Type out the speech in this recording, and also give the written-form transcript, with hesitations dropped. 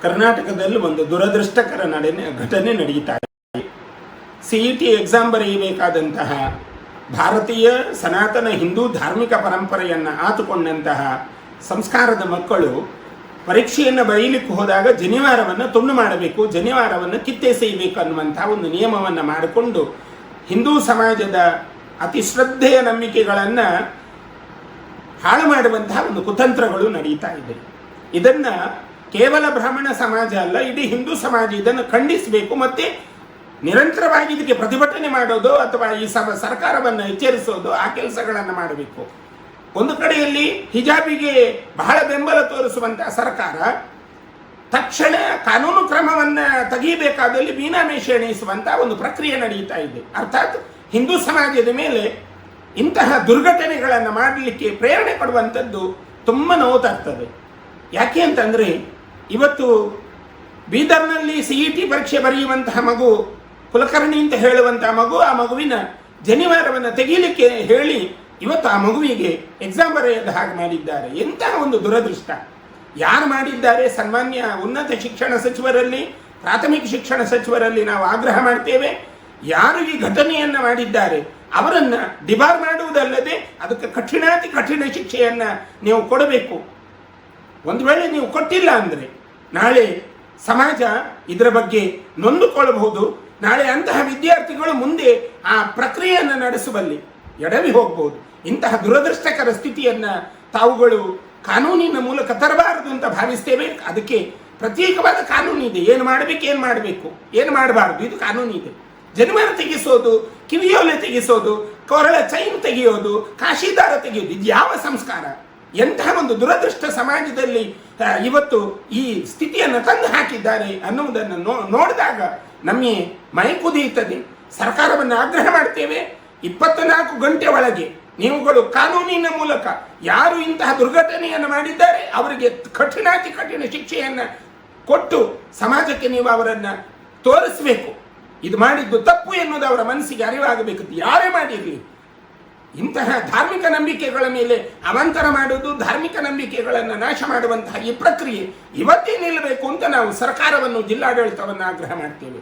ಕರ್ನಾಟಕದಲ್ಲಿ ಒಂದು ದುರದೃಷ್ಟಕರ ಘಟನೆ ನಡೀತಾ ಇದೆ. CET ಎಕ್ಸಾಮ್ ಬರೆಯಬೇಕಾದಂತಹ ಭಾರತೀಯ ಸನಾತನ ಹಿಂದೂ ಧಾರ್ಮಿಕ ಪರಂಪರೆಯನ್ನು ಆತುಕೊಂಡಂತಹ ಸಂಸ್ಕಾರದ ಮಕ್ಕಳು ಪರೀಕ್ಷೆಯನ್ನು ಬರೆಯಲಿಕ್ಕೆ ಹೋದಾಗ ಜನಿವಾರವನ್ನು ತುಂಡು ಮಾಡಬೇಕು, ಜನಿವಾರವನ್ನು ಕಿತ್ತೆಸೆಯಬೇಕು ಅನ್ನುವಂತಹ ಒಂದು ನಿಯಮವನ್ನು ಮಾಡಿಕೊಂಡು ಹಿಂದೂ ಸಮಾಜದ ಅತಿ ಶ್ರದ್ಧೆಯ ನಂಬಿಕೆಗಳನ್ನು ಹಾಳು ಮಾಡುವಂತಹ ಒಂದು ಕುತಂತ್ರಗಳು ನಡೀತಾ ಇದೆ. ಇದನ್ನು ಕೇವಲ ಬ್ರಾಹ್ಮಣ ಸಮಾಜ ಅಲ್ಲ, ಇಡೀ ಹಿಂದೂ ಸಮಾಜ ಇದನ್ನು ಖಂಡಿಸಬೇಕು. ಮತ್ತು ನಿರಂತರವಾಗಿ ಇದಕ್ಕೆ ಪ್ರತಿಭಟನೆ ಮಾಡೋದು ಅಥವಾ ಈ ಸರ್ಕಾರವನ್ನು ಎಚ್ಚರಿಸೋದು, ಆ ಕೆಲಸಗಳನ್ನು ಮಾಡಬೇಕು. ಒಂದು ಕಡೆಯಲ್ಲಿ ಹಿಜಾಬಿಗೆ ಬಹಳ ಬೆಂಬಲ ತೋರಿಸುವಂತಹ ಸರ್ಕಾರ ತಕ್ಷಣ ಕಾನೂನು ಕ್ರಮವನ್ನು ತೆಗೆಯಬೇಕಾದಲ್ಲಿ ಮೀನಾಮೇಷ ಎಣಿಸುವಂತಹ ಒಂದು ಪ್ರಕ್ರಿಯೆ ನಡೀತಾ ಇದೆ. ಅರ್ಥಾತ್ ಹಿಂದೂ ಸಮಾಜದ ಮೇಲೆ ಇಂತಹ ದುರ್ಘಟನೆಗಳನ್ನು ಮಾಡಲಿಕ್ಕೆ ಪ್ರೇರಣೆ ಕೊಡುವಂಥದ್ದು ತುಂಬ ನೋವು ತರ್ತದೆ. ಯಾಕೆ ಅಂತಂದರೆ ಇವತ್ತು ಬೀದರ್ನಲ್ಲಿ CET ಪರೀಕ್ಷೆ ಬರೆಯುವಂತಹ ಮಗು, ಕುಲಕರ್ಣಿ ಅಂತ ಹೇಳುವಂತಹ ಮಗು, ಆ ಮಗುವಿನ ಜನಿವಾರವನ್ನು ತೆಗೀಲಿಕ್ಕೆ ಹೇಳಿ ಇವತ್ತು ಆ ಮಗುವಿಗೆ ಎಕ್ಸಾಮ್ ಬರೆಯದ ಹಾಗೆ ಮಾಡಿದ್ದಾರೆ. ಎಂತಹ ಒಂದು ದುರದೃಷ್ಟ! ಯಾರು ಮಾಡಿದ್ದಾರೆ? ಸನ್ಮಾನ್ಯ ಉನ್ನತ ಶಿಕ್ಷಣ ಸಚಿವರಲ್ಲಿ, ಪ್ರಾಥಮಿಕ ಶಿಕ್ಷಣ ಸಚಿವರಲ್ಲಿ ನಾವು ಆಗ್ರಹ ಮಾಡ್ತೇವೆ. ಯಾರು ಈ ಘಟನೆಯನ್ನು ಮಾಡಿದ್ದಾರೆ ಅವರನ್ನು ಡಿಬಾರ್ ಮಾಡುವುದಲ್ಲದೆ ಅದಕ್ಕೆ ಕಠಿಣಾತಿ ಕಠಿಣ ಶಿಕ್ಷೆಯನ್ನು ನೀವು ಕೊಡಬೇಕು. ಒಂದು ವೇಳೆ ನೀವು ಕೊಟ್ಟಿಲ್ಲ ಅಂದರೆ ನಾಳೆ ಸಮಾಜ ಇದರ ಬಗ್ಗೆ ನೊಂದುಕೊಳ್ಳಬಹುದು. ನಾಳೆ ಅಂತಹ ವಿದ್ಯಾರ್ಥಿಗಳು ಮುಂದೆ ಆ ಪ್ರಕ್ರಿಯೆಯನ್ನು ನಡೆಸುವಲ್ಲಿ ಎಡವಿ ಹೋಗ್ಬೋದು. ಇಂತಹ ದುರದೃಷ್ಟಕರ ಸ್ಥಿತಿಯನ್ನು ತಾವುಗಳು ಕಾನೂನಿನ ಮೂಲಕ ತರಬಾರದು ಅಂತ ಭಾವಿಸ್ತೇವೆ. ಅದಕ್ಕೆ ಪ್ರತ್ಯೇಕವಾದ ಕಾನೂನು ಇದೆ. ಏನು ಮಾಡಬೇಕು, ಏನು ಮಾಡಬಾರ್ದು, ಇದು ಕಾನೂನು ಇದೆ. ಜನಿವಾರ ತೆಗೆಸೋದು, ಕಿವಿಯೋಲೆ ತೆಗೆಸೋದು, ಕೊರಳ ಚೈನ್ ತೆಗೆಯೋದು, ಕಾಶಿದಾರ ತೆಗೆಯೋದು, ಇದು ಯಾವ ಸಂಸ್ಕಾರ? ಎಂತಹ ಒಂದು ದುರದೃಷ್ಟ ಸಮಾಜದಲ್ಲಿ ಇವತ್ತು ಈ ಸ್ಥಿತಿಯನ್ನು ತಂದು ಹಾಕಿದ್ದಾರೆ ಅನ್ನುವುದನ್ನು ನೋಡಿದಾಗ ನಮಗೆ ಮೈ ಕುದಿಯುತ್ತದೆ. ಸರ್ಕಾರವನ್ನು ಆಗ್ರಹ ಮಾಡ್ತೇವೆ, 24 ಗಂಟೆ ಒಳಗೆ ನೀವುಗಳು ಕಾನೂನಿನ ಮೂಲಕ ಯಾರು ಇಂತಹ ದುರ್ಘಟನೆಯನ್ನು ಮಾಡಿದ್ದಾರೆ ಅವರಿಗೆ ಕಠಿಣಾತಿ ಕಠಿಣ ಶಿಕ್ಷೆಯನ್ನು ಕೊಟ್ಟು ಸಮಾಜಕ್ಕೆ ನೀವು ಅವರನ್ನು ತೋರಿಸಬೇಕು. ಇದು ಮಾಡಿದ್ದು ತಪ್ಪು ಎನ್ನುವುದು ಅವರ ಮನಸ್ಸಿಗೆ ಅರಿವಾಗಬೇಕು. ಯಾರೇ ಮಾಡಿರಲಿ, ಇಂತಹ ಧಾರ್ಮಿಕ ನಂಬಿಕೆಗಳ ಮೇಲೆ ಅವಾಂತರ ಮಾಡುವುದು, ಧಾರ್ಮಿಕ ನಂಬಿಕೆಗಳನ್ನು ನಾಶ ಮಾಡುವಂತಹ ಈ ಪ್ರಕ್ರಿಯೆ ಇವತ್ತೇ ನಿಲ್ಲಬೇಕು ಅಂತ ನಾವು ಸರ್ಕಾರವನ್ನು, ಜಿಲ್ಲಾಡಳಿತವನ್ನು ಆಗ್ರಹ ಮಾಡ್ತೇವೆ.